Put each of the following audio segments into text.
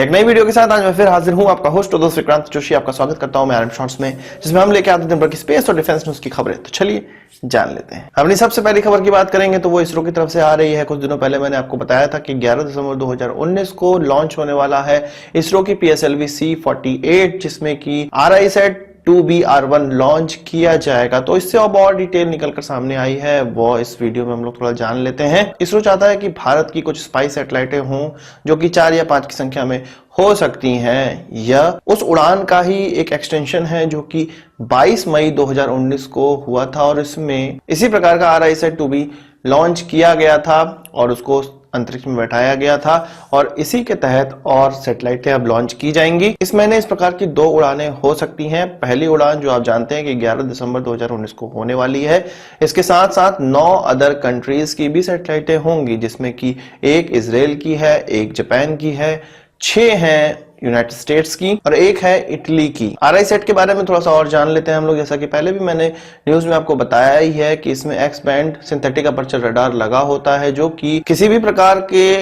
एक नई वीडियो के साथ आज मैं फिर हाजिर हूं, आपका होस्ट और दोस्त विक्रांत जोशी आपका स्वागत करता हूं मैं आरएम शॉर्ट्स में, जिसमें हम लेके आते हैं दिन भर की स्पेस और डिफेंस न्यूज की खबरें। तो चलिए जान लेते हैं। अपनी सबसे पहली खबर की बात करेंगे तो वो इसरो की तरफ से आ रही है। कुछ दिनों पहले मैंने आपको बताया था कि 11 दिसंबर 2019 को लॉन्च होने वाला है इसरो की PSLV C48, जिसमें की RISAT 2B-R1 लॉन्च किया जाएगा। तो इससे अब और डिटेल निकलकर सामने आई है, वो इस वीडियो में हम लोग थोड़ा जान लेते हैं। इसरो चाहता है कि भारत की कुछ स्पाई सैटेलाइटें हों जो कि 4 या 5 की संख्या में हो सकती हैं। यह उस उड़ान का ही एक एक्सटेंशन है जो कि 22 मई 2019 को हुआ था और इसमें इसी प्रकार का RISAT 2B लॉन्च किया गया था और उसको अंतरिक्ष में बैठाया गया था और इसी के तहत और सैटेलाइटें अब लॉन्च की जाएंगी। इस महीने इस प्रकार की 2 उड़ानें हो सकती हैं। पहली उड़ान जो आप जानते हैं कि 11 दिसंबर 2019 को होने वाली है। इसके साथ साथ 9 अदर कंट्रीज की भी सैटेलाइटें होंगी, जिसमें कि एक इजराइल की है, एक जापान की है, 6 हैं यूनाइटेड स्टेट्स की और एक है इटली की। RISAT के बारे में थोड़ा सा और जान लेते हैं हम लोग। जैसा कि पहले भी मैंने न्यूज में आपको बताया ही है कि इसमें x band synthetic aperture radar लगा होता है, जो कि किसी भी प्रकार के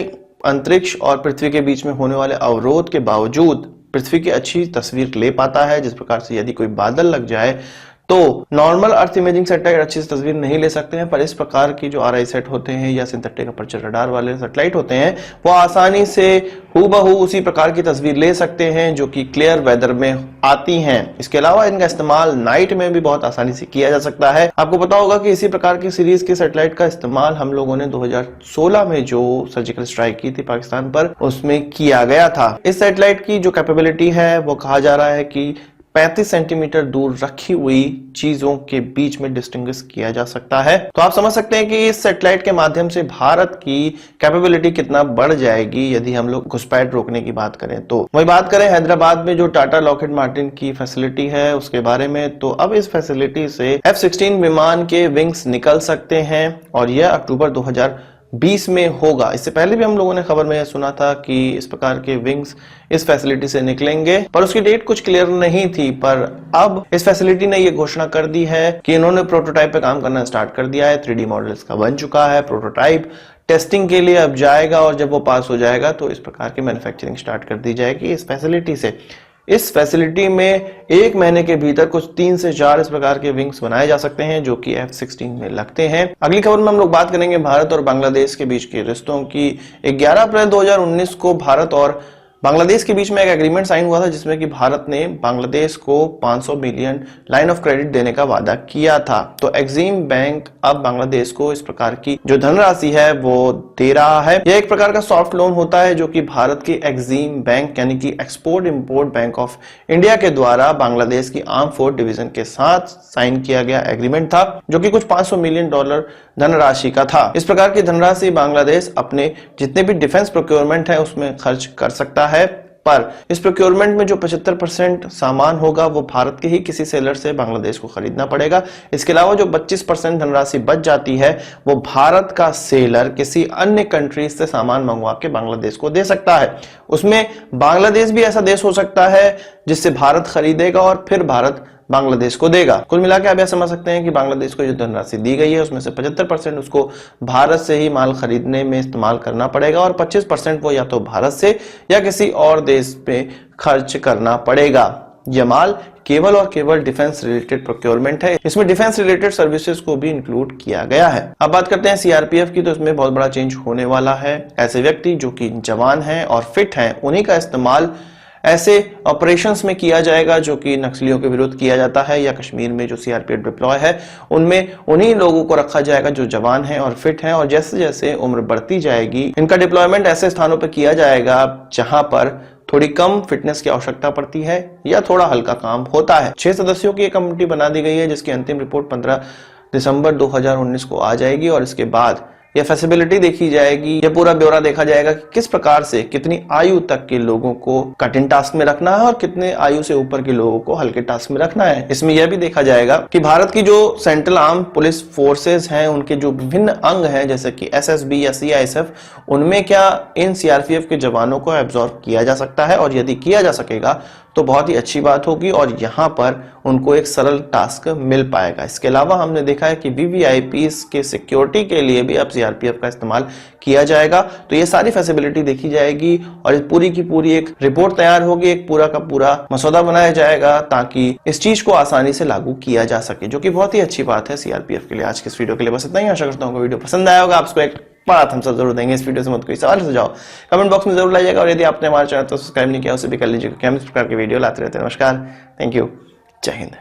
अंतरिक्ष और पृथ्वी के बीच में होने वाले अवरोध के बावजूद पृथ्वी की अच्छी तस्वीर ले पाता है। जिस प्रकार से यदि कोई बादल लग जाए तो नॉर्मल अर्थ इमेजिंग सैटेलाइट अच्छी से तस्वीर नहीं ले सकते हैं, पर इस प्रकार की जो RISAT होते हैं या सिंथेटिक अपर्चर रडार वाले सैटेलाइट होते हैं वो आसानी से हूबहू उसी प्रकार की तस्वीर ले सकते हैं जो कि क्लियर वेदर में आती हैं। इसके अलावा इनका इस्तेमाल नाइट में भी बहुत आसानी से किया जा सकता है। आपको पता होगा कि इसी प्रकार की सीरीज के सैटेलाइट का इस्तेमाल हम लोगों ने 2016 में जो सर्जिकल स्ट्राइक की थी पाकिस्तान पर, उसमें किया गया था। इस सैटेलाइट की जो कैपेबिलिटी है वो कहा जा रहा है कि 35 सेंटीमीटर दूर रखी हुई चीजों के बीच में डिस्टिंग्विश किया जा सकता है। तो आप समझ सकते हैं कि इस सैटेलाइट के माध्यम से भारत की कैपेबिलिटी कितना बढ़ जाएगी यदि हम लोग घुसपैठ रोकने की बात करें। तो वही बात करें हैदराबाद में जो टाटा लॉकहीड मार्टिन की फैसिलिटी है उसके बारे में, तो अब इस फैसिलिटी से F-16 विमान के विंग्स निकल सकते हैं और यह अक्टूबर 2020 में होगा। इससे पहले भी हम लोगों ने खबर में यह सुना था कि इस प्रकार के विंग्स इस फैसिलिटी से निकलेंगे, पर उसकी डेट कुछ क्लियर नहीं थी। पर अब इस फैसिलिटी ने यह घोषणा कर दी है कि इन्होंने प्रोटोटाइप पे काम करना स्टार्ट कर दिया है। 3D मॉडल इसका बन चुका है, प्रोटोटाइप टेस्टिंग के लिए अब जाएगा और जब वो पास हो जाएगा तो इस प्रकार की मैन्युफैक्चरिंग स्टार्ट कर दी जाएगी इस फैसिलिटी से। इस फैसिलिटी में 1 महीने के भीतर कुछ 3 से 4 इस प्रकार के विंग्स बनाए जा सकते हैं जो कि F-16 में लगते हैं। अगली खबर में हम लोग बात करेंगे भारत और बांग्लादेश के बीच के रिश्तों की। 11 अप्रैल 2019 को भारत और बांग्लादेश के बीच में एक एग्रीमेंट साइन हुआ था, जिसमें कि भारत ने बांग्लादेश को 500 मिलियन लाइन ऑफ क्रेडिट देने का वादा किया था। तो एक्सिम बैंक अब बांग्लादेश को इस प्रकार की जो धनराशि है वो दे रहा है। यह एक प्रकार का सॉफ्ट लोन होता है जो कि भारत की एक्सिम बैंक यानी कि export import bank of India के द्वारा बांग्लादेश की आर्म फोर्स डिवीजन के साथ साइन किया गया एग्रीमेंट था, जो कि कुछ $500 मिलियन धनराशि का था। इस प्रकार की धनराशि बांग्लादेश अपने जितने भी डिफेंस प्रोक्योरमेंट है उसमें खर्च कर सकता है, पर इस प्रोक्योरमेंट में जो 75% सामान होगा वो भारत के ही किसी सेलर से बांग्लादेश को खरीदना पड़ेगा। इसके अलावा जो 25% धनराशि बच जाती है वो भारत का सेलर किसी अन्य कंट्री से सामान मंगवा के बांग्लादेश को दे सकता है। उसमें बांग्लादेश भी ऐसा देश हो सकता है जिससे भारत खरीदेगा और फिर भारत बांग्लादेश को देगा। कुल मिलाकर आप यह समझ सकते हैं कि बांग्लादेश को जो धनराशि दी गई है उसमें से 75% उसको भारत से ही माल खरीदने में इस्तेमाल करना पड़ेगा और 25% वो या तो भारत से या किसी और देश पे खर्च करना पड़ेगा। यह माल केवल और केवल डिफेंस रिलेटेड प्रोक्योरमेंट है, इसमें डिफेंस रिलेटेड सर्विसेज को भी इंक्लूड किया गया है। अब बात करते हैं CRPF की, तो इसमें बहुत बड़ा चेंज होने वाला है। ऐसे व्यक्ति जो कि जवान हैं और फिट हैं उन्हीं का इस्तेमाल ऐसे ऑपरेशंस में किया जाएगा जो कि नक्सलियों के विरुद्ध किया जाता है, या कश्मीर में जो CRPF डिप्लॉय है उनमें उन्हीं लोगों को रखा जाएगा जो जवान हैं और फिट हैं। और जैसे जैसे उम्र बढ़ती जाएगी इनका डिप्लॉयमेंट ऐसे स्थानों पर किया जाएगा जहां पर थोड़ी कम फिटनेस की आवश्यकता पड़ती है या थोड़ा हल्का काम होता है। 6 सदस्यों की एक कमेटी बना दी गई है जिसकी अंतिम रिपोर्ट 15 दिसंबर 2019 को आ जाएगी और इसके बाद यह फैसिबिलिटी देखी जाएगी, यह पूरा ब्यौरा देखा जाएगा कि किस प्रकार से कितनी आयु तक के लोगों को कठिन टास्क में रखना है और कितने आयु से ऊपर के लोगों को हल्के टास्क में रखना है। इसमें यह भी देखा जाएगा कि भारत की जो सेंट्रल आर्म पुलिस फोर्सेस हैं उनके जो विभिन्न अंग हैं जैसे कि SSB या CISF, उनमें क्या इन CRPF के जवानों को एब्जॉर्ब किया जा सकता है, और यदि किया जा सकेगा तो बहुत ही अच्छी बात होगी और यहाँ पर उनको एक सरल टास्क मिल पाएगा। इसके अलावा हमने देखा है कि वीवीआईपीज के सिक्योरिटी के लिए भी अब सीआरपीएफ का इस्तेमाल किया जाएगा। तो ये सारी फैसिलिटी देखी जाएगी और इस पूरी की पूरी एक रिपोर्ट तैयार होगी, एक पूरा का पूरा मसौदा बनाया जाएगा ताकि इस चीज को आसानी से लागू किया जा सके, जो कि बहुत ही अच्छी बात है सीआरपीएफ के लिए। आज के इस वीडियो के लिए बस इतना ही। आशा करता हूँ वीडियो पसंद आया होगा। आपको एक बात हम सब जरूर देंगे इस वीडियो से, मत कोई सवाल सुझाव कमेंट बॉक्स में जरूर लाइएगा और यदि आपने हमारे चैनल को सब्सक्राइब नहीं किया उसे भी कर लीजिए, क्योंकि हम इस प्रकार की वीडियो लाते रहते हैं। नमस्कार, थैंक यू, जय हिंद।